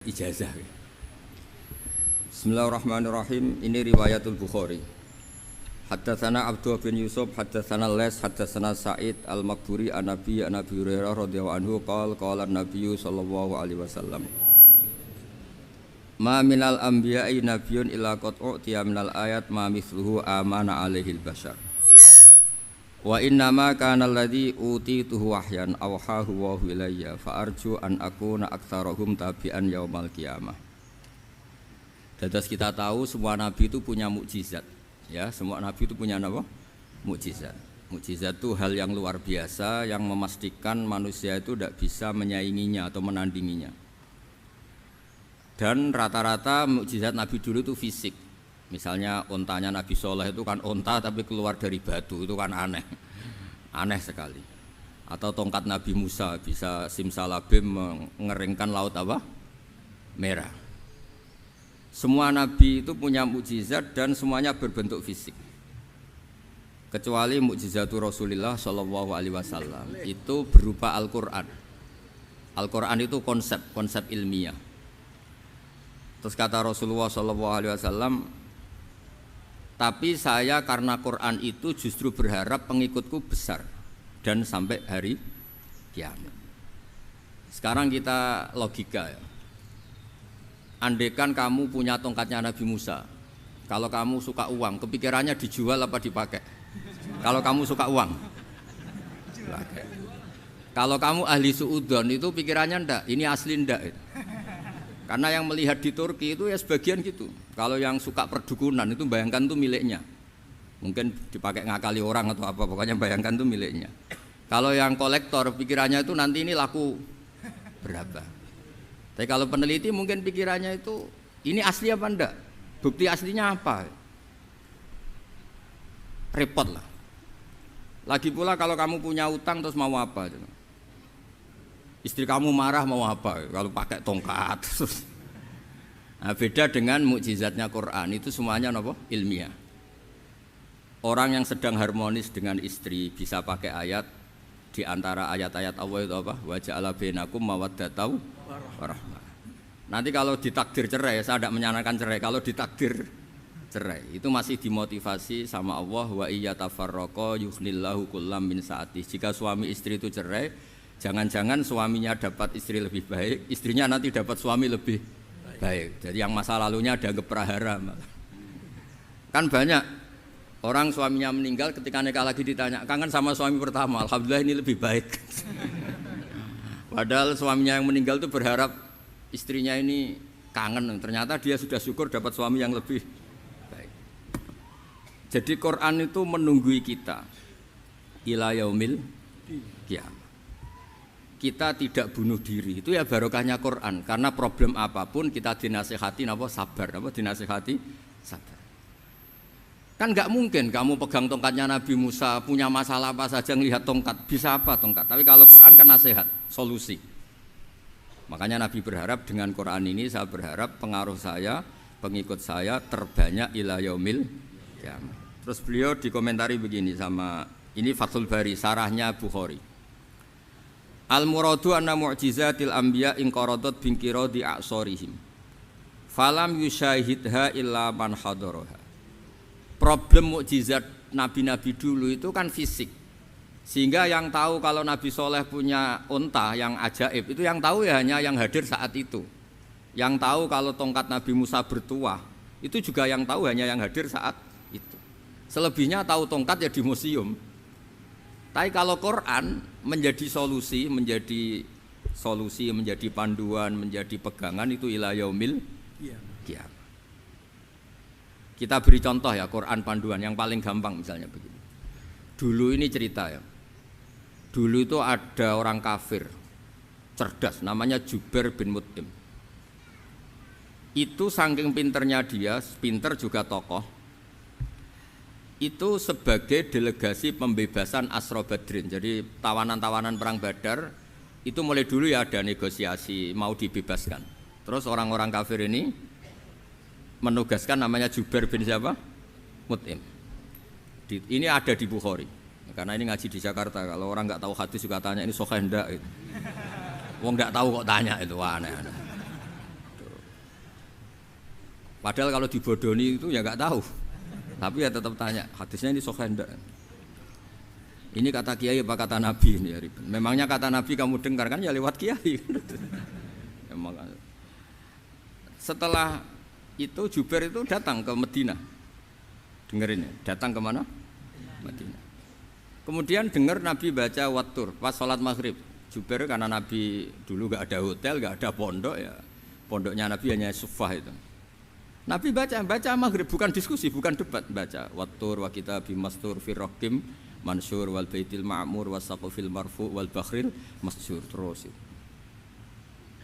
Ijazah. Bismillahirrahmanirrahim. Ini riwayatul Bukhari. Haddatsana Abdullah bin Yusuf, haddatsana Les, haddatsana Sa'id al-Maqburi an-Nabi Hurairah radhiyallahu anhu qala an-nabiy sallallahu alaihi wasallam. Ma minal anbiya'i nabiyyun illa qad u'tiya minal ayat ma mithluhu amana alaihil bashar. Wa innama kana alladhi utituhu wahyan awhahu wa ilayya fa arju an akuna aktsarahum tabi'an yaumal qiyamah. Dados kita tahu semua nabi itu punya mukjizat. Ya, semua nabi itu punya apa? Mukjizat. Mukjizat itu hal yang luar biasa yang memastikan manusia itu tidak bisa menyainginya atau menandinginya. Dan rata-rata mukjizat nabi dulu itu fisik. Misalnya ontanya Nabi Soleh itu kan onta tapi keluar dari batu, itu kan aneh sekali. Atau tongkat Nabi Musa bisa simsalabim mengeringkan laut apa? Merah. Semua Nabi itu punya mukjizat dan semuanya berbentuk fisik. Kecuali mukjizatul Rasulullah Shallallahu Alaihi Wasallam itu berupa Al-Quran. Al-Quran itu konsep ilmiah. Terus kata Rasulullah Shallallahu Alaihi Wasallam, tapi saya karena Quran itu justru berharap pengikutku besar dan sampai hari kiamat. Sekarang kita logika ya. Andaikan kamu punya tongkatnya Nabi Musa, kalau kamu suka uang, kepikirannya dijual apa dipakai? Kalau kamu suka uang, dipakai. Kalau kamu ahli suudon itu pikirannya ndak, ini asli ndak. Karena yang melihat di Turki itu ya sebagian gitu. Kalau yang suka perdukunan itu bayangkan itu miliknya. Mungkin dipakai ngakali orang atau apa, pokoknya bayangkan itu miliknya. Kalau yang kolektor pikirannya itu nanti ini laku berapa. Tapi kalau peneliti mungkin pikirannya itu ini asli apa enggak? Bukti aslinya apa? Repot lah. Lagi pula kalau kamu punya utang terus mau apa? Istri kamu marah mau apa? Kalau pakai tongkat. Nah, beda dengan mukjizatnya Quran itu semuanya apa? Ilmiah. Orang yang sedang harmonis dengan istri bisa pakai ayat di antara ayat-ayat Allah itu apa? Wa ja'ala bainakum mawaddatan warahmah. Nanti kalau ditakdir cerai, saya tidak menyarankan cerai. Kalau ditakdir cerai, itu masih dimotivasi sama Allah wa iyyatafarraqa yughnillahu kullam min sa'ati. Jika suami istri itu cerai, jangan-jangan suaminya dapat istri lebih baik, istrinya nanti dapat suami lebih baik. Jadi yang masa lalunya dianggap prahara. Kan banyak orang suaminya meninggal ketika nikah lagi ditanya, kangen sama suami pertama, alhamdulillah ini lebih baik. Padahal suaminya yang meninggal itu berharap istrinya ini kangen, ternyata dia sudah syukur dapat suami yang lebih baik. Jadi Quran itu menunggui kita ila yaumil qiyamah. Kita tidak bunuh diri, itu ya barokahnya Quran. Karena problem apapun kita dinasihati sabar, dinasihati sabar. Kan nggak mungkin kamu pegang tongkatnya Nabi Musa, punya masalah apa saja ngelihat tongkat, bisa apa tongkat. Tapi kalau Quran kan nasihat, solusi. Makanya Nabi berharap dengan Quran ini, saya berharap pengaruh saya, pengikut saya terbanyak ila yaumil qiyamah. Terus beliau dikomentari begini sama, ini Fathul Bari, sarahnya Bukhari. Al-muradu anna mu'jizatil anbiya inqaradat binqiradi a'sorihim falam yusyahidha illa man hadaraha. Problem mukjizat nabi-nabi dulu itu kan fisik. Sehingga yang tahu kalau Nabi Soleh punya unta yang ajaib itu yang tahu ya hanya yang hadir saat itu. Yang tahu kalau tongkat Nabi Musa bertuah itu juga yang tahu hanya yang hadir saat itu. Selebihnya tahu tongkat ya di museum. Tapi kalau Quran menjadi solusi, menjadi panduan, menjadi pegangan itu ila yaumil qiyamah. Kita beri contoh ya Quran panduan yang paling gampang misalnya begini. Dulu ini cerita ya. Dulu itu ada orang kafir cerdas namanya Jubair bin Mut'im. Itu saking pinternya dia, pinter juga tokoh. Itu sebagai delegasi pembebasan Asra Badrin. Jadi tawanan-tawanan perang Badar itu mulai dulu ya ada negosiasi mau dibebaskan. Terus orang-orang kafir ini menugaskan namanya Jubair bin siapa? Mut'im. Ini ada di Bukhari. Karena ini ngaji di Jakarta. Kalau orang nggak tahu hadis juga tanya ini sahih ndak. Wong nggak tahu kok tanya itu aneh. Padahal kalau dibodoni itu ya nggak tahu. Tapi ya tetap tanya, hadisnya ini sahih enggak? Ini kata kiai apa kata nabi ini ya ribet. Memangnya kata nabi kamu dengar kan ya lewat kiai. Memang. Setelah itu Jubair itu datang ke Madinah. Dengerin ya, datang ke mana? Madinah. Kemudian dengar Nabi baca Wattur pas sholat maghrib. Jubair karena Nabi dulu gak ada hotel, gak ada pondok ya. Pondoknya Nabi hanya sufah itu. Nabi baca maghrib, bukan diskusi, bukan debat, baca Wattur wa kitabim mastur fi raqim mansur wal baitil ma'mur was saqfil marfu wal bakhril masjur terus.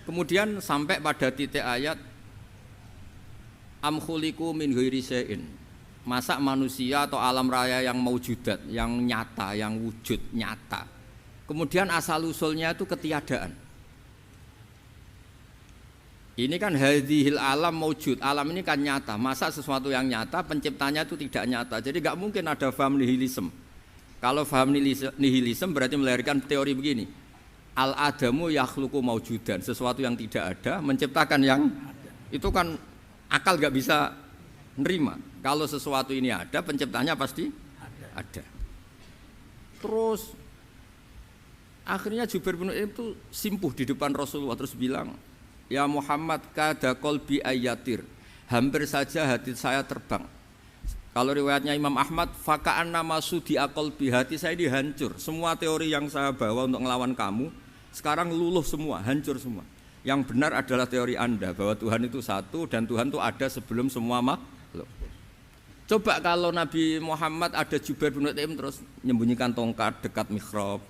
Kemudian sampai pada titik ayat am khuliqu min ghairi syai'in. Masa manusia atau alam raya yang maujudat, yang nyata, yang wujud nyata. Kemudian asal usulnya itu ketiadaan. Ini kan hadhil alam maujud, alam ini kan nyata. Masa sesuatu yang nyata penciptanya itu tidak nyata. Jadi enggak mungkin ada faham nihilisme. Kalau faham nihilisme berarti melahirkan teori begini. Al adamu yakhluqu maujudan, sesuatu yang tidak ada menciptakan yang itu kan akal enggak bisa nerima. Kalau sesuatu ini ada, penciptanya pasti ada. Terus akhirnya Jubair bin Mut'im itu simpuh di depan Rasulullah terus bilang, "Ya Muhammad, kada qalbi ayatir." Hampir saja hati saya terbang. Kalau riwayatnya Imam Ahmad, faka'anna masudi aqalbi, hati saya ini hancur. Semua teori yang saya bawa untuk melawan kamu sekarang luluh semua, hancur semua. Yang benar adalah teori Anda bahwa Tuhan itu satu dan Tuhan itu ada sebelum semua makhluk. Coba kalau Nabi Muhammad ada Jubair bin Mut'im terus menyembunyikan tongkat dekat mihrab.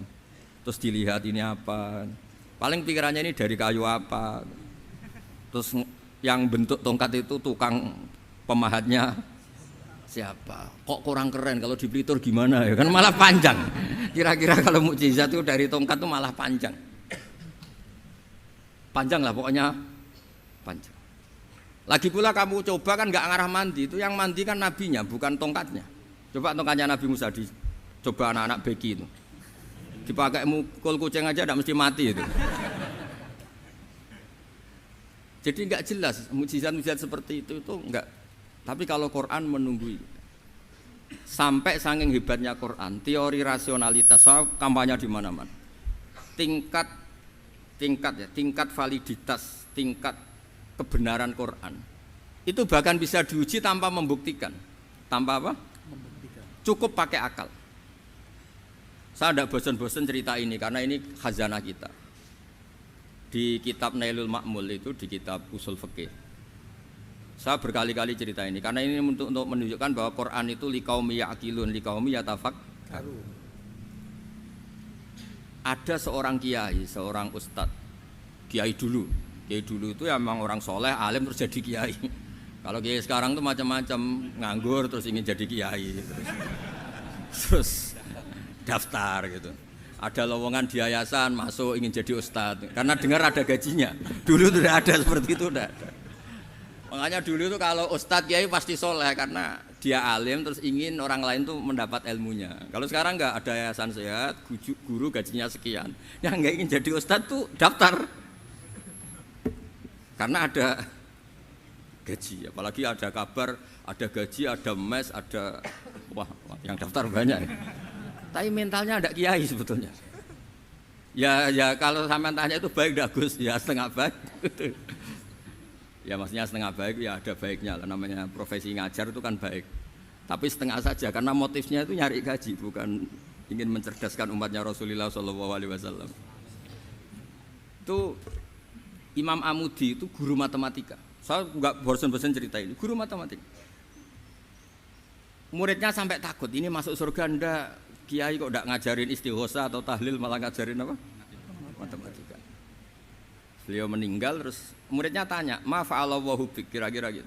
Terus dilihat ini apa. Paling pikirannya ini dari kayu apa. Terus yang bentuk tongkat itu tukang pemahatnya siapa. Kok kurang keren kalau di Blitar gimana ya. Kan malah panjang. Kira-kira kalau mukjizat itu dari tongkat itu malah panjang. Panjang lah pokoknya panjang. Lagi pula kamu coba kan nggak ngarah mandi, itu yang mandi kan nabinya bukan tongkatnya. Coba tongkatnya Nabi Musa coba anak-anak beki itu dipakai mukul kucing aja tidak mesti mati itu. Jadi nggak jelas mukjizat-mukjizat seperti itu nggak. Tapi kalau Quran menunggui sampai saking hebatnya Quran, teori rasionalitas, soal kampanye di mana-mana, tingkat validitas, tingkat kebenaran Quran itu bahkan bisa diuji tanpa membuktikan. Tanpa apa? Membuktikan. Cukup pakai akal. Saya tidak bosan-bosan cerita ini karena ini khazanah kita. Di kitab Nailul Ma'mul itu, di kitab usul fikih, saya berkali-kali cerita ini karena ini untuk menunjukkan bahwa Quran itu liqaumi ya'qilun, liqaumi yatafakkarun. Ada seorang kiai, seorang ustadz, kiai dulu itu ya memang orang soleh, alim terus jadi kiai. Kalau kiai sekarang tuh macam-macam, nganggur terus ingin jadi kiai, terus daftar gitu. Ada lowongan di yayasan masuk ingin jadi ustadz karena dengar ada gajinya. Dulu tidak ada seperti itu, tidak ada. Makanya dulu tuh kalau ustadz kiai pasti soleh karena dia alim terus ingin orang lain tuh mendapat ilmunya. Kalau sekarang nggak ada yayasan sehat, guru gajinya sekian, yang nggak ingin jadi ustadz tuh daftar. Karena ada gaji, apalagi ada kabar, ada gaji, ada mes, ada wah yang daftar banyak. Tapi mentalnya ada kiai sebetulnya. Ya kalau sampean tanya itu baik dah Gus, ya setengah baik. Ya maksudnya setengah baik ya ada baiknya lah, namanya profesi ngajar itu kan baik. Tapi setengah saja karena motifnya itu nyari gaji, bukan ingin mencerdaskan umatnya Rasulullah SAW. Itu Imam Amudi itu guru matematika. Saya nggak bosan-bosan cerita ini. Guru matematika. Muridnya sampai takut. Ini masuk surga ndak? Kiai kok ndak ngajarin istighosa atau tahlil malah ngajarin apa? Matematika. Beliau meninggal terus muridnya tanya, "Ma fa'alallahu bik?" Kira-kira gitu.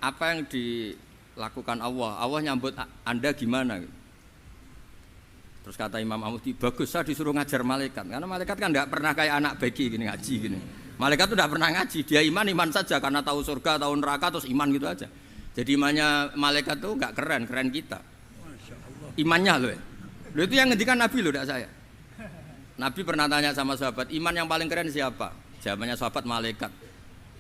Apa yang dilakukan Allah? Allah nyambut Anda gimana? Terus kata Imam Amudi, bagus saya disuruh ngajar malaikat. Karena malaikat kan tidak pernah kayak anak beki gini ngaji gini. Malaikat itu tidak pernah ngaji, dia iman saja karena tahu surga, tahu neraka terus iman gitu aja. Jadi imannya malaikat itu enggak keren kita. Imannya loh. Loh itu yang ngendikan Nabi loh, tidak saya. Nabi pernah tanya sama sahabat, iman yang paling keren siapa? Jawabannya sahabat malaikat.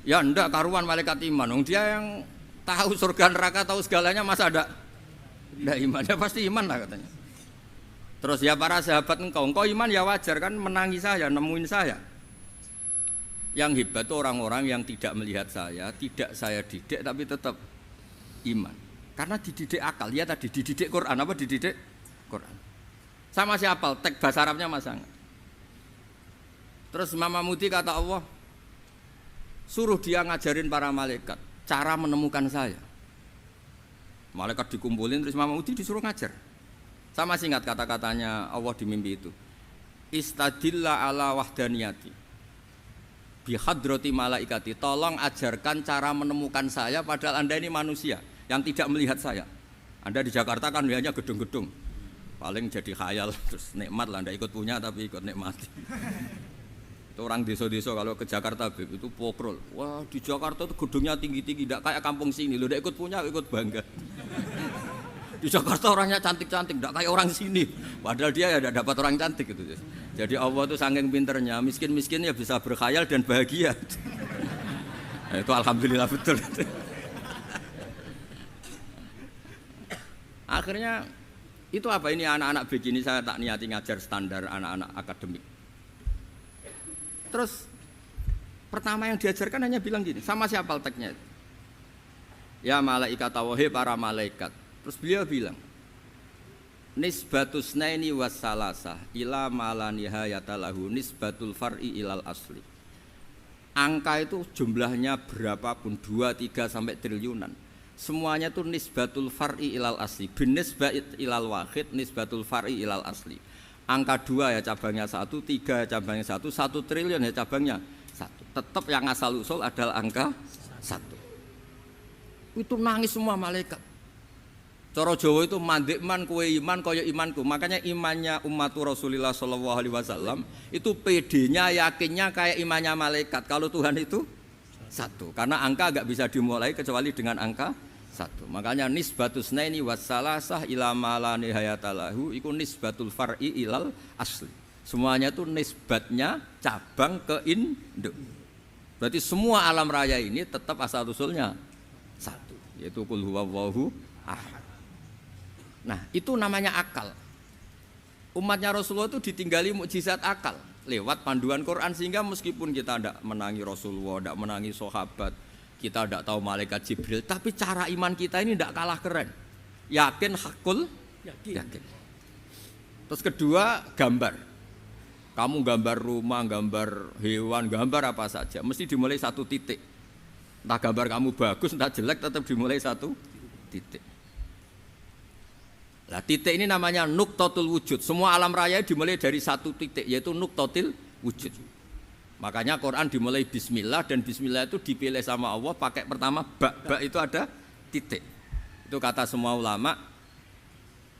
Ya ndak karuan malaikat iman. Dia yang tahu surga neraka, tahu segalanya, masa ada ndak iman? Ya pasti iman lah katanya. Terus ya para sahabat engkau iman ya wajar kan, menangi saya, nemuin saya. Yang hebat itu orang-orang yang tidak melihat saya, tidak saya didik tapi tetap iman. Karena dididik akal, ya tadi dididik Quran, apa dididik Quran. Sama siapa? Teks bahasa Arabnya masang. Terus Imam Mudi kata Allah, suruh dia ngajarin para malaikat cara menemukan saya. Malaikat dikumpulin, terus Imam Mudi disuruh ngajar. Sama singkat kata-katanya Allah di mimpi itu. Istadilla ala wahdaniyati bihadrati malaikati, tolong ajarkan cara menemukan saya padahal Anda ini manusia yang tidak melihat saya. Anda di Jakarta kan hanya gedung-gedung, paling jadi khayal, terus nikmat lah, Anda ikut punya tapi ikut nikmati. Itu orang desa-desa kalau ke Jakarta itu pokrol, wah di Jakarta itu gedungnya tinggi-tinggi, tidak kayak kampung sini, lo udah ikut punya, ikut bangga. Di Jakarta orangnya cantik-cantik, tidak kayak orang sini. Padahal dia ya tidak dapat orang cantik gitu. Jadi Allah itu saking pinternya, miskin-miskin ya bisa berkhayal dan bahagia. Nah, itu alhamdulillah betul. Akhirnya itu apa ini anak-anak begini saya tak niati ngajar standar anak-anak akademik. Terus pertama yang diajarkan hanya bilang gini, sama siapa teksnya? Ya malaikat wahi para malaikat. Terus beliau bilang, nisbatus naini wassalasah ila mala nihayata lahu nisbatul far'i ilal asli. Angka itu jumlahnya berapapun, 2, 3 sampai triliunan. Semuanya itu nisbatul far'i ilal asli. Binisba'it ilal wahid nisbatul far'i ilal asli. Angka 2 ya cabangnya 1, 3 ya cabangnya 1, 1 triliun ya cabangnya 1. Tetap yang asal usul adalah angka 1. Itu nangis semua malaikat. Cara Jawa itu mandekman kowe iman kaya imanku. Makanya imannya ummatu Rasulullah sallallahu alaihi wasallam itu PD-nya yakinnya kayak imannya malaikat. Kalau Tuhan itu 1. Karena angka enggak bisa dimulai kecuali dengan angka 1. Makanya nisbatus naini wassalasah ila ma la nihayata lahu iku nisbatul far'i ilal asli. Semuanya itu nisbatnya cabang ke induk. Berarti semua alam raya ini tetap asal usulnya 1, yaitu qul huwallahu ahad. Nah, itu namanya akal. Umatnya Rasulullah itu ditinggali mukjizat akal lewat panduan Quran, sehingga meskipun kita tidak menangi Rasulullah, tidak menangi sahabat, kita tidak tahu malaikat Jibril, tapi cara iman kita ini tidak kalah keren. Yakin hakul yakin. Terus kedua, gambar. Kamu gambar rumah, gambar hewan, gambar apa saja, mesti dimulai 1 titik. Entah gambar kamu bagus, entah jelek, tetap dimulai 1 titik. Nah, titik ini namanya nuqtatul wujud. Semua alam raya dimulai dari 1 titik, yaitu nuqtatil wujud. Makanya Quran dimulai bismillah, dan bismillah itu dipilih sama Allah pakai pertama ba itu ada titik. Itu kata semua ulama.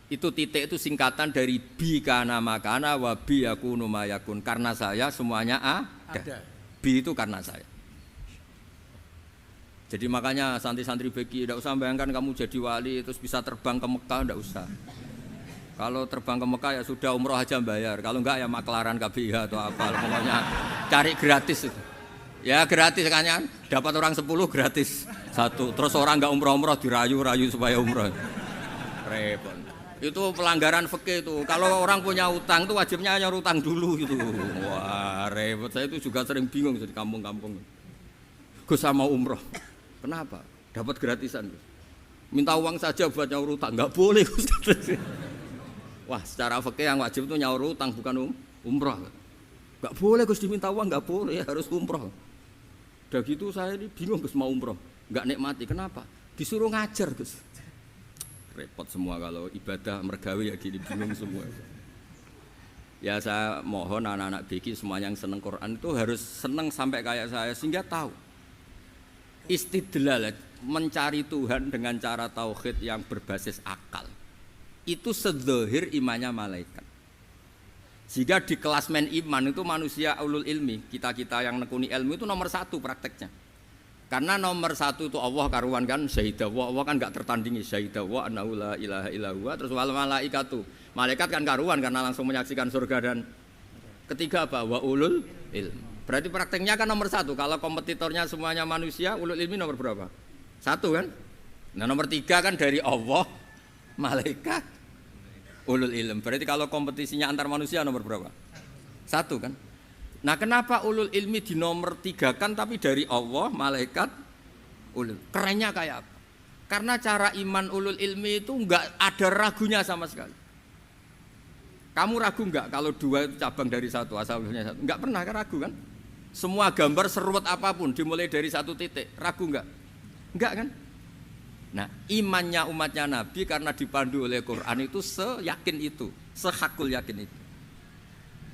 Itu titik itu singkatan dari bi kana makana wa bi yakunu mayakun. Karena saya semuanya ada. Bi itu karena saya. Jadi makanya santri-santri beki tidak usah bayangkan kamu jadi wali terus bisa terbang ke Mekah, tidak usah. Kalau terbang ke Mekah ya sudah umroh aja bayar. Kalau enggak ya maklaran KBIH atau apa, pokoknya cari gratis itu. Ya gratis kan, dapat orang 10 gratis 1. Terus orang enggak umroh-umroh dirayu-rayu supaya umroh. Repot. Itu pelanggaran fikih itu. Kalau orang punya utang itu wajibnya nyaur utang dulu gitu. Wah, repot. Saya itu juga sering bingung di kampung-kampung. Gus sama umroh. Kenapa? Dapat gratisan. Minta uang saja buat nyaur utang, enggak boleh Gus. Wah, secara fikih yang wajib itu nyaur utang bukan umroh. Enggak boleh Gus diminta uang, enggak boleh, harus umroh. Udah gitu saya ini bingung Gus mau umroh, enggak nikmati. Kenapa? Disuruh ngajar Gus. Repot semua kalau ibadah mergawe ya gini, bingung semua. Ya saya mohon anak-anak BK semuanya yang seneng Quran itu harus seneng sampai kayak saya sehingga tahu. Istidlal, mencari Tuhan dengan cara tauhid yang berbasis akal itu sedzahir imannya malaikat. Jika di kelas men iman itu manusia ulul ilmi, kita-kita yang nekuni ilmu itu nomor 1 prakteknya. Karena nomor 1 itu Allah karuan kan, syahidah Allah kan enggak tertandingi, syahidah wa annahu la ilaha illallah. Terus wal malaikatu, malaikat kan karuan karena langsung menyaksikan surga. Dan ketiga apa? Wa ulul ilmi. Berarti prakteknya kan nomor 1. Kalau kompetitornya semuanya manusia, ulul ilmi nomor berapa? 1 kan? Nah nomor 3 kan dari Allah, malaikat, ulul ilm. Berarti kalau kompetisinya antar manusia nomor berapa? 1 kan? Nah kenapa ulul ilmi di nomor 3 kan tapi dari Allah, malaikat, ulul? Kerennya kayak apa? Karena cara iman ulul ilmi itu enggak ada ragunya sama sekali. Kamu ragu enggak kalau 2 itu cabang dari 1, asal-usulnya 1? Enggak pernah kan ragu kan? Semua gambar seruat apapun dimulai dari 1 titik, ragu enggak? Enggak kan? Nah, imannya umatnya Nabi karena dipandu oleh Quran itu seyakin itu, sehakul yakin itu.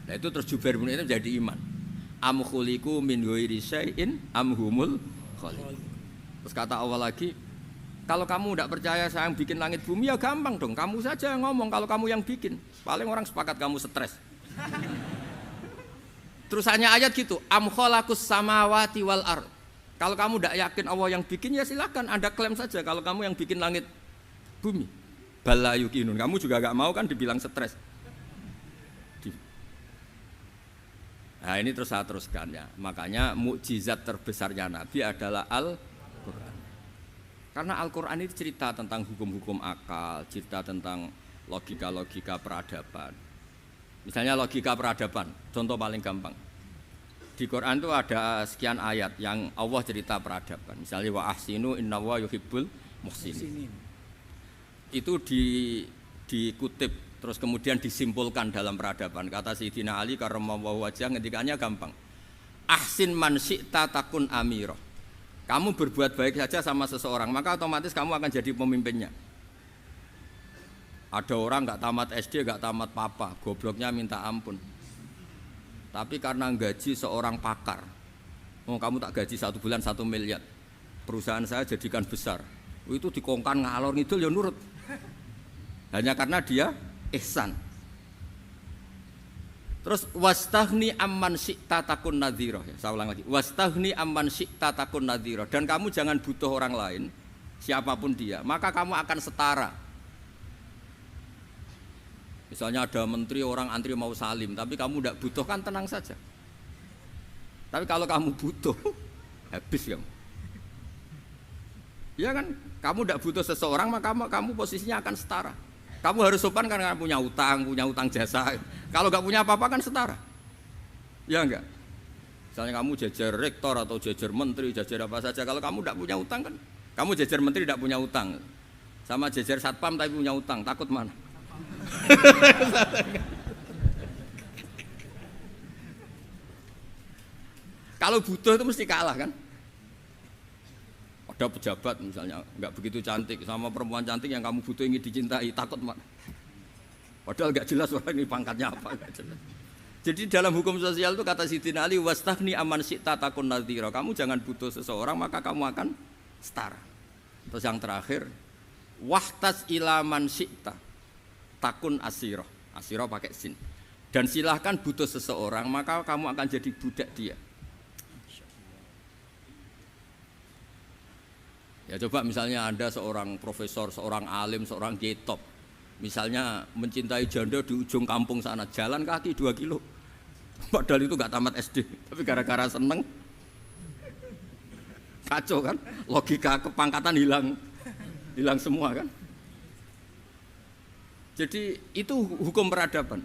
Nah, itu terus Jubair bin Mut'im jadi iman. Am khuliqu min ghairi syai'in am humul khaliq. Terus kata Allah lagi, kalau kamu tidak percaya saya yang bikin langit bumi ya gampang dong, kamu saja yang ngomong kalau kamu yang bikin. Paling orang sepakat kamu stres. Terus hanya ayat gitu, am khalaqus samawati wal ard. Kalau kamu tidak yakin Allah yang bikin ya silakan Anda klaim saja kalau kamu yang bikin langit bumi. Bala yuqinun. Kamu juga enggak mau kan dibilang stres. Nah, ini terus saya teruskan ya. Makanya mukjizat terbesarnya Nabi adalah Al-Qur'an. Karena Al-Qur'an itu cerita tentang hukum-hukum akal, cerita tentang logika-logika peradaban. Misalnya logika peradaban, contoh paling gampang. Di Quran itu ada sekian ayat yang Allah cerita peradaban. Misalnya wa ahsinu innallaha yuhibbul muhsinin. Itu dikutip terus kemudian disimpulkan dalam peradaban. Kata Sayyidina Ali karramallahu wajhah ngendikannya gampang. Ahsin man syi'ta takun amirah. Kamu berbuat baik saja sama seseorang, maka otomatis kamu akan jadi pemimpinnya. Ada orang nggak tamat SD, nggak tamat papa, gobloknya minta ampun. Tapi karena gaji seorang pakar, oh kamu tak gaji 1 bulan 1 miliar, perusahaan saya jadikan besar. Itu dikongkan ngalor ngidul ya nurut. Hanya karena dia ihsan. Terus wastaghni amman syi'ta takun nadhira. Ya, saya ulang lagi. Wastaghni amman syi'ta takun nadhira. Dan kamu jangan butuh orang lain, siapapun dia, maka kamu akan setara. Misalnya ada menteri orang antri mau salim, tapi kamu tidak butuh kan tenang saja. Tapi kalau kamu butuh, habis kamu. Ya kan, kamu tidak butuh seseorang maka kamu posisinya akan setara. Kamu harus sopan karena punya utang jasa. Kalau nggak punya apa-apa kan setara. Ya enggak. Misalnya kamu jajar rektor atau jajar menteri, jajar apa saja. Kalau kamu tidak punya utang kan, kamu jajar menteri tidak punya utang, sama jajar satpam tapi punya utang, takut mana? Kalau butuh itu mesti kalah kan? Ada pejabat misalnya nggak begitu cantik sama perempuan cantik yang kamu butuh ingin dicintai, takut mana? Padahal nggak jelas orang ini pangkatnya apa, nggak jelas. Jadi dalam hukum sosial itu kata Sayyidina Ali wastaghni amman syi'ta takun nadhira. Kamu jangan butuh seseorang maka kamu akan setara. Terus yang terakhir wahtas ila man syi'ta takun asirah. Asirah pakai sin. Dan silahkan butuh seseorang maka kamu akan jadi budak dia. Ya coba misalnya Anda seorang profesor, seorang alim, seorang kiai top. Misalnya mencintai janda di ujung kampung sana, jalan kaki 2 kilo. Padahal itu gak tamat SD, tapi gara-gara seneng kacau kan? Logika kepangkatan hilang semua kan? Jadi itu hukum peradaban.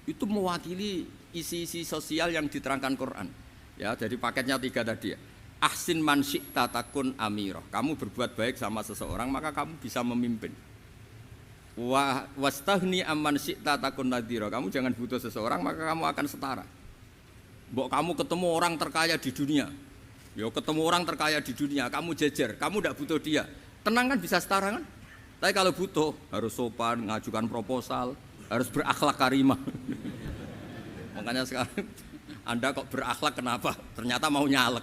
Itu mewakili isi-isi sosial yang diterangkan Quran. Ya, dari paketnya 3 tadi ya. Ahsin man syi'ta takun amirah. Kamu berbuat baik sama seseorang maka kamu bisa memimpin. Wastaghni amman syi'ta takun nadhira. Kamu jangan butuh seseorang maka kamu akan setara. Mbok kamu ketemu orang terkaya di dunia. Ya ketemu orang terkaya di dunia, kamu jejer, kamu tidak butuh dia. Tenang kan bisa setara kan? Tapi kalau butuh harus sopan, ngajukan proposal, harus berakhlak karimah. Makanya sekarang Anda kok berakhlak kenapa? Ternyata mau nyalek.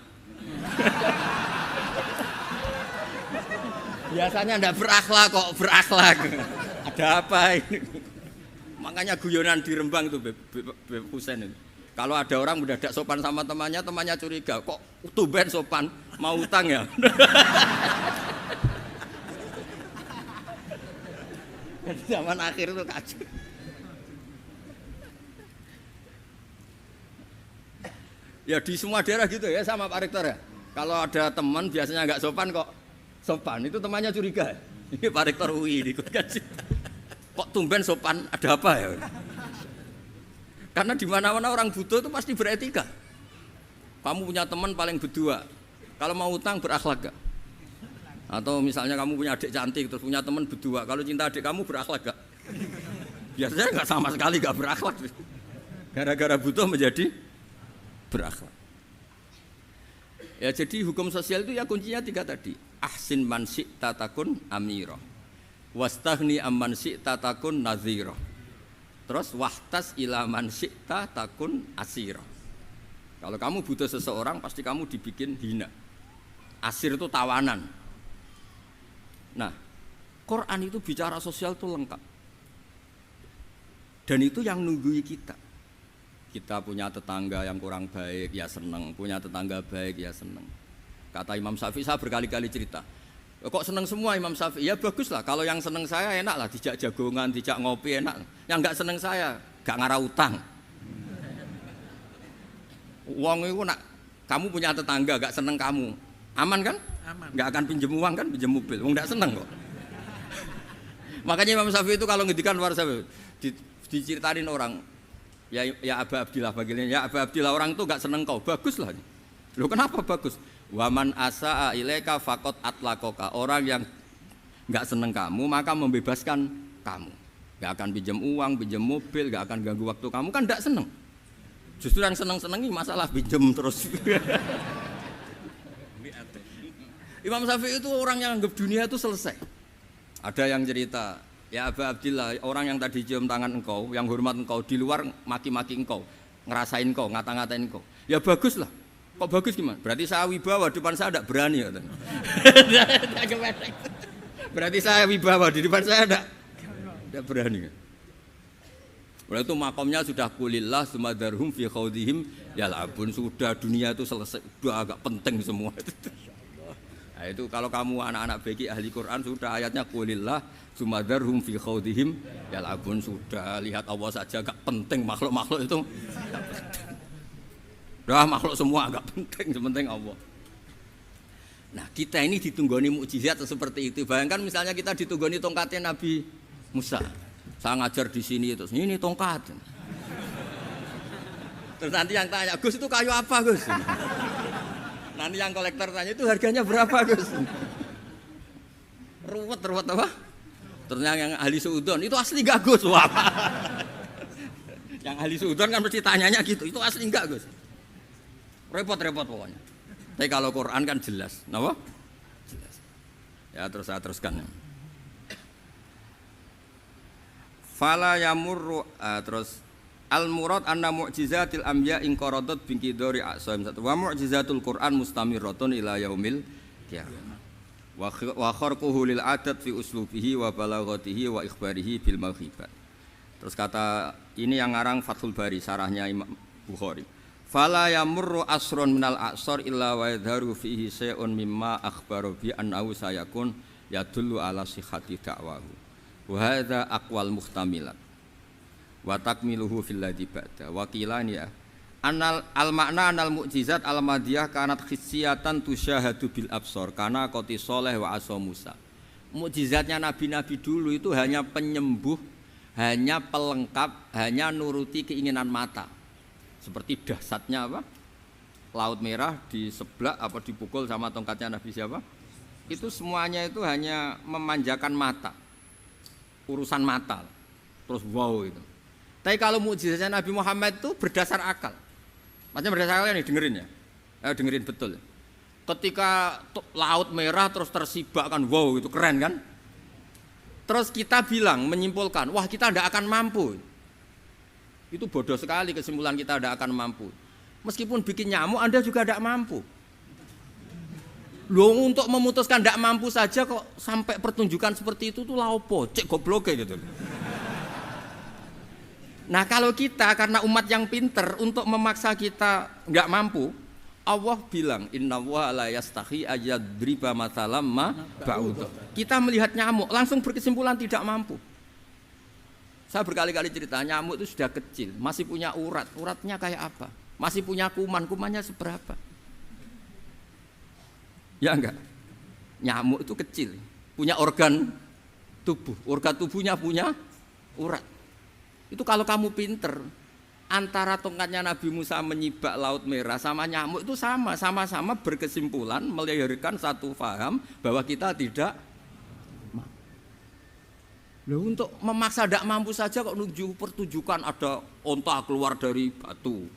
Biasanya ndak berakhlak kok berakhlak. Ada apa ini? Makanya guyonan di Rembang itu Beb Husain itu. Kalau ada orang mendadak sopan sama temannya curiga, kok tumben sopan, mau utang ya? Zaman akhir itu kacau. Ya di semua daerah gitu ya sama Pak Rektor ya. Kalau ada teman biasanya nggak sopan kok sopan, itu temannya curiga. Ini Pak Rektor UI ini kan. Kok tumben sopan, ada apa ya? Karena di mana-mana orang butuh itu pasti beretika. Kamu punya teman paling berdua, kalau mau utang berakhlak gak? Atau misalnya kamu punya adik cantik terus punya teman berdua, kalau cinta adik kamu berakhlak gak? Biasanya nggak sama sekali nggak berakhlak. Gara-gara butuh menjadi berakhlak. Ya jadi hukum sosial itu ya kuncinya 3 tadi. Ahsin man syi'ta takun amira. Wastaghni amman syi'ta takun nazira. Terus wahtas ila man syi'ta takun asira. Kalau kamu butuh seseorang pasti kamu dibikin hina. Asir itu tawanan. Nah, Quran itu bicara sosial itu lengkap. Dan itu yang nunggui kita. Kita punya tetangga yang kurang baik, ya seneng. Punya tetangga baik, ya seneng. Kata Imam Syafi'i, saya berkali-kali cerita. Kok seneng semua Imam Syafi'i? Ya bagus lah, kalau yang seneng saya enak lah. Dijak jagongan, dijak ngopi enak. Yang enggak seneng saya, gak ngarah utang. Uang itu nak, kamu punya tetangga gak seneng kamu. Aman kan? Aman. Gak akan pinjem uang kan, pinjem mobil. Wong gak seneng kok. Makanya Imam Syafi'i itu kalau ngedikan luar Syafi'i, diceritain orang, ya Aba Abdillah bagiannya, ya Aba Abdillah orang itu gak seneng kau, bagus lah. Loh kenapa bagus? Waman asa'a ilaika faqad atlaqaka. Orang yang gak seneng kamu maka membebaskan kamu. Gak akan pinjam uang, pinjam mobil, gak akan ganggu waktu kamu, kan gak seneng. Justru yang seneng-senengi masalah pinjam terus. Imam Syafi'i itu orang yang anggap dunia itu selesai. Ada yang cerita, ya Aba Abdillah, orang yang tadi cium tangan engkau, yang hormat engkau, di luar maki-maki engkau, ngerasain engkau, ngata-ngatain engkau. Ya bagus lah. Kok bagus gimana? Berarti saya wibawa, depan saya tidak berani. Berarti saya wibawa, di depan saya tidak berani. Oleh itu makomnya sudah kulillah sumadarhum fi khawdihim yal'abun. Sudah dunia itu selesai, sudah agak penting semua. Nah, itu kalau kamu anak-anak beki ahli Quran sudah ayatnya kulillah sumadarhum fi khawdihim yal'abun. Sudah lihat Allah saja agak penting, makhluk-makhluk itu agak penting. Dah makhluk semua agak penting, sepenting Allah. Nah kita ini ditunggoni mukjizat seperti itu. Bayangkan misalnya kita ditunggoni tongkatnya Nabi Musa. Saya ngajar di sini terus ini tongkat. Terus nanti yang tanya, Gus itu kayu apa Gus? Nanti yang kolektor tanya itu harganya berapa Gus? Ruwet apa? Terus yang ahli suudon itu asli enggak Gus? Wah. Yang ahli suudon kan mesti tanyanya gitu, itu asli enggak Gus? Repot-repot pokoknya. Tapi kalau Quran kan jelas, kenapa? Jelas. Ya terus saya teruskan. Fala yamurru terus al murad anna mu'jizatil anbiya in qaradat binqidari aqsam satu wa mu'jizatul Quran mustamirratun ila yaumil qiyamah wa kharquhu lil adat fi uslubihi wa balaghatihi wa ikhbarihi bil mawhibat. Terus kata ini yang ngarang Fathul Bari sarahnya Imam Bukhari. Fala yamurru asrun minal aqsar illa wa yadharu fihi shay'un mimma akhbaru bi annahu sayakun yadullu ala sihhati da'wahu. Wa hadza aqwal muhtamilat wa takmiluhu fil ladzi ba'da wa qilani ya anal al makna anal mukjizat al madiyah kanat khissiyatan tusyahadu bil absar kana qati sholeh wa asa Musa. Mukjizatnya nabi-nabi dulu itu hanya penyembuh, hanya pelengkap, hanya nuruti keinginan mata. Seperti dahsyatnya apa? Laut Merah di sebelah apa dipukul sama tongkatnya Nabi siapa? Itu semuanya itu hanya memanjakan mata. Urusan mata. Terus wow itu. Tapi kalau mukjizatnya Nabi Muhammad itu berdasar akal. Maksudnya berdasar akal nih dengerin ya. Dengerin betul. Ketika Laut Merah terus tersibak kan wow itu keren kan? Terus kita bilang menyimpulkan, wah kita tidak akan mampu. Itu bodoh sekali kesimpulan kita tidak akan mampu. Meskipun bikin nyamuk Anda juga tidak mampu. Loh untuk memutuskan tidak mampu saja kok sampai pertunjukan seperti itu tuh laopo, cek goblok gitu. Nah kalau kita karena umat yang pinter untuk memaksa kita nggak mampu, Allah bilang innallaha la yastahi ayadriba mathalam ma ba'ud. Kita melihat nyamuk langsung berkesimpulan tidak mampu. Saya berkali-kali cerita nyamuk itu sudah kecil, masih punya urat. Uratnya kayak apa? Masih punya kuman, kumannya seberapa? Ya enggak? Nyamuk itu kecil, punya organ tubuh. Organ tubuhnya punya urat. Itu kalau kamu pinter, antara tongkatnya Nabi Musa menyibak Laut Merah sama nyamuk itu sama-sama berkesimpulan melahirkan satu faham bahwa kita tidak loh, untuk memaksa tidak mampu saja kok nunjuk pertunjukan ada onta keluar dari batu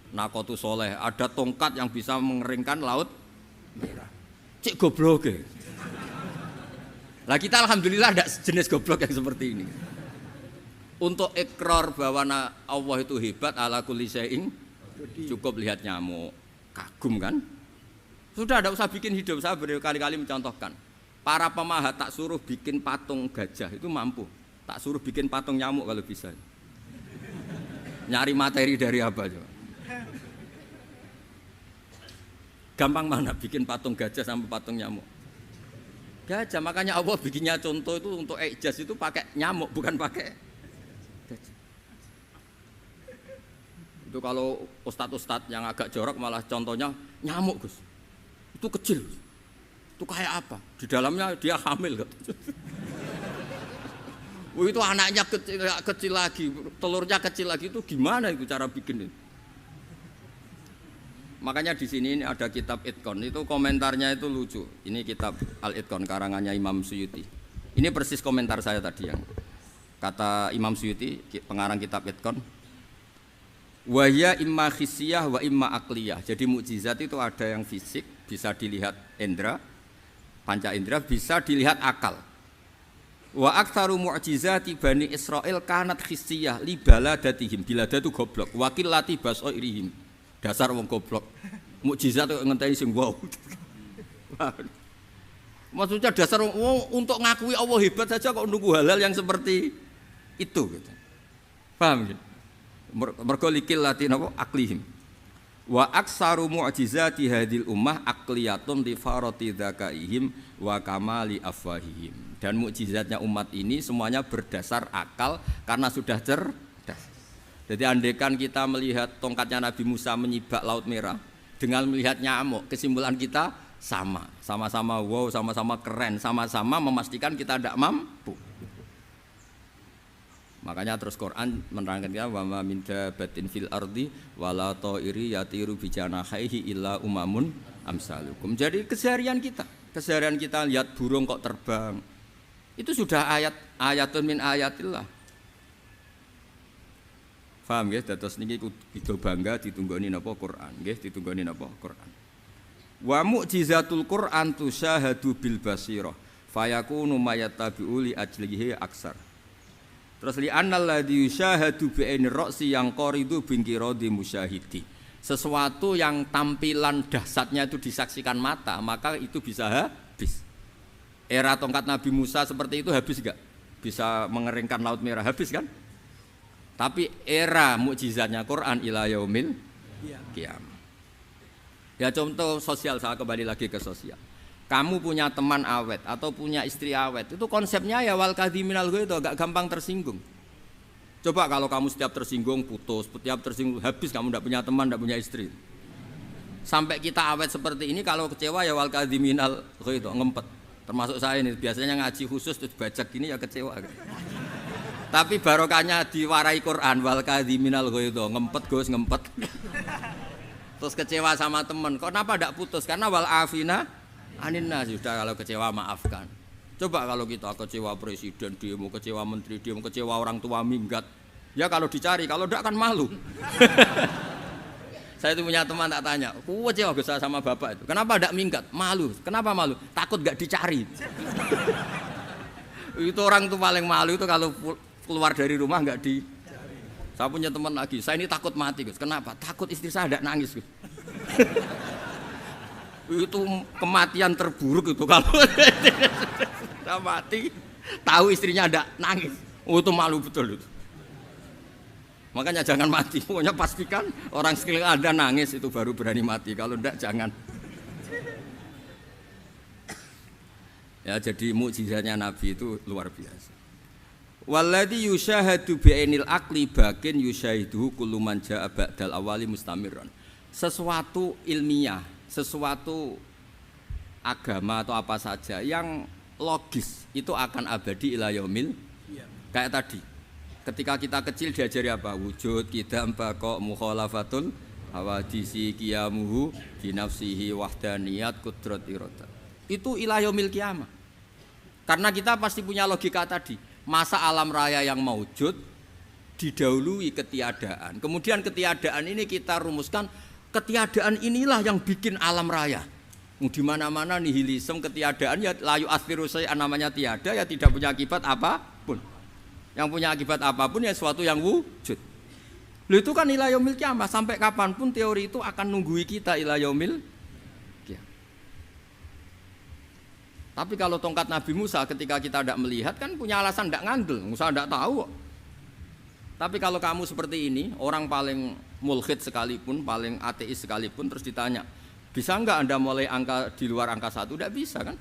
Nakotu Soleh, ada tongkat yang bisa mengeringkan Laut Merah. Cik goblok ya. Lah kita alhamdulillah ada jenis goblok yang seperti ini. Untuk ikrar bahwa Allah itu hebat ala kulli syai'in, cukup lihat nyamuk, kagum kan? Sudah tidak usah bikin hidup. Saya berkali-kali mencontohkan. Para pemahat tak suruh bikin patung gajah itu mampu. Tak suruh bikin patung nyamuk kalau bisa. Nyari materi dari apa coba? Gampang mana bikin patung gajah sampai patung nyamuk? Gajah, makanya Allah bikinnya contoh itu untuk ijaz itu pakai nyamuk bukan pakai gajah. Itu kalau ustadz-ustadz yang agak jorok malah contohnya nyamuk Gus. Itu kecil. Itu kayak apa? Di dalamnya dia hamil. Itu anaknya kecil lagi, telurnya kecil lagi, itu gimana itu cara bikin ini? Makanya di sini ada kitab Itqan, itu komentarnya itu lucu. Ini kitab Al-Itqan karangannya Imam Suyuti. Ini persis komentar saya tadi yang kata Imam Suyuti, pengarang kitab Itqan. Wa ya imma khissiyah wa imma aqliyah. Jadi mukjizat itu ada yang fisik, bisa dilihat indra, panca indra, bisa dilihat akal. Wa aktsaru mu'jizati Bani Israil kanat khissiyah li baladatihim. Bilada itu goblok, wakil lati basairihim. Dasar wong goblok. Mukjizat kok ngenteni sing wow. Maksudnya dasar wong untuk ngakui Allah hebat saja kok nunggu hal-hal yang seperti itu gitu. Paham gitu? Mergo likil lati napa aklihim. Wa aksaru mu'jizati hadil ummah aqliyatun li farati dzakaihim wa kamali afwahihim. Dan mukjizatnya umat ini semuanya berdasar akal karena sudah cerdas. Jadi andaikan kita melihat tongkatnya Nabi Musa menyibak Laut Merah dengan melihat nyamuk, kesimpulan kita sama-sama wow, sama-sama keren, sama-sama memastikan kita tidak mampu. Makanya terus Quran menerangkan kita wa ma min dabatin fil ardi wala ta'iri yatiru bi janahihi illa umamun amsalukum. Jadi keseharian kita lihat burung kok terbang. Itu sudah ayatun min ayatillah. Paham nggih? Dados niki kudu bangga ditunggoni napa Quran, nggih ditunggoni napa Quran. Wa mu'jizatul Quran tusyahadu bil basirah fayakunu mayatabi'u li ajlihi aksar. Terus li annal ladzi yusyahadu bi ainir ra'si yang qaridu bingkiradi musyahidi. Sesuatu yang tampilan dahsyatnya itu disaksikan mata, maka itu bisa habis. Era tongkat Nabi Musa seperti itu habis enggak? Bisa mengeringkan Laut Merah, habis kan? Tapi era mukjizatnya Quran ila yaumil qiyamah. Ya contoh sosial, saya kembali lagi ke sosial. Kamu punya teman awet atau punya istri awet, itu konsepnya ya wal kadhiminal ghaidh, agak gampang tersinggung. Coba kalau kamu setiap tersinggung putus, setiap tersinggung habis, kamu tidak punya teman, tidak punya istri. Sampai kita awet seperti ini, kalau kecewa ya wal kadhiminal ghaidh, ngempet. Termasuk saya ini biasanya ngaji khusus terus baca gini ya kecewa. Tapi barokahnya diwarai Quran wal kadhiminal ghaidh, ngempet Gus, ngempet. Terus kecewa sama teman, kenapa tidak putus? Karena wal afina aninna, sudah kalau kecewa maafkan. Coba kalau kita kecewa presiden demo, kecewa menteri demo, kecewa orang tua minggat, ya kalau dicari, kalau tidak kan malu. Saya itu punya teman tak tanya, kecewa Gus sama bapak itu, kenapa tidak minggat? Malu. Kenapa malu? Takut gak dicari. Itu orang tuh paling malu itu kalau keluar dari rumah nggak di. Saya punya teman lagi, saya ini takut mati Gus. Kenapa? Takut istri saya tidak nangis Gus. Itu kematian terburuk itu kalau sudah mati, tahu istrinya tidak nangis. Oh, itu malu betul itu. Makanya jangan mati. Pokoknya pastikan orang sekeliling Anda nangis itu baru berani mati. Kalau tidak jangan. Ya jadi mukjizatnya Nabi itu luar biasa. Walladzi yusyahadu bi'ainil aqli bakin yusyahiduhu kullu man jaa ba'dal awali mustamirran. sesuatu ilmiah, sesuatu agama atau apa saja yang logis itu akan abadi ila yaumil. Kayak tadi, ketika kita kecil diajari apa? Wujud, qidam, baqa, mukhalafatul hawadisi, qiyamuhu binafsihi, wahdaniyat, qudrat, iradah. Itu ila yaumil qiyamah. Karena kita pasti punya logika tadi. Masa alam raya yang maujud didahului ketiadaan. Kemudian ketiadaan ini kita rumuskan, ketiadaan inilah yang bikin alam raya. Di mana-mana nihilisme, ketiadaan ya layu asfiru say'an, namanya tiada ya tidak punya akibat apapun. Yang punya akibat apapun ya sesuatu yang wujud. Lalu itu kan ila yaumil qiyamah, sampai kapanpun teori itu akan nunggui kita ila yaumil qiyamah. Tapi kalau tongkat Nabi Musa ketika kita tidak melihat kan punya alasan tidak ngandel, Musa tidak tahu. Tapi kalau kamu seperti ini, orang paling mulhid sekalipun, paling ateis sekalipun, terus ditanya, bisa enggak Anda mulai angka di luar angka 1? Tidak bisa kan?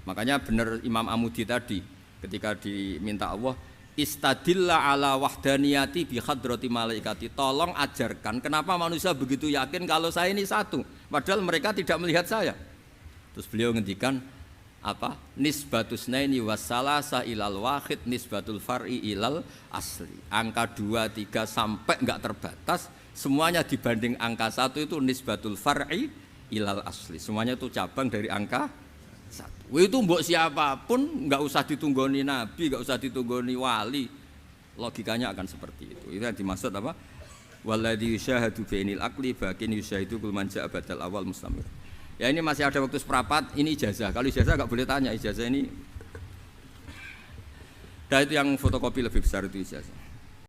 Makanya benar Imam Amudi tadi, ketika diminta Allah, istadilla ala wahdaniyati bi hadrati malaikati, tolong ajarkan kenapa manusia begitu yakin kalau saya ini satu, padahal mereka tidak melihat saya. Terus beliau ngendikan apa? Nisbatus naini wassalasa ilal wahid nisbatul far'i ilal asli. Angka 2, 3 sampai enggak terbatas, semuanya dibanding angka 1 itu nisbatul far'i ilal asli. Semuanya itu cabang dari angka 1. Itu mbok siapapun enggak usah ditunggoni nabi, enggak usah ditunggoni wali. Logikanya akan seperti itu. Itu yang dimaksud apa? Walladzi yusyahadu bainil aqli bakin yusyahidu kul man ja'a badal awal mustamir. Ya ini masih ada waktu seperempat, ini ijazah. Kalau ijazah enggak boleh tanya, ijazah ini. Dan itu yang fotokopi lebih besar itu ijazah.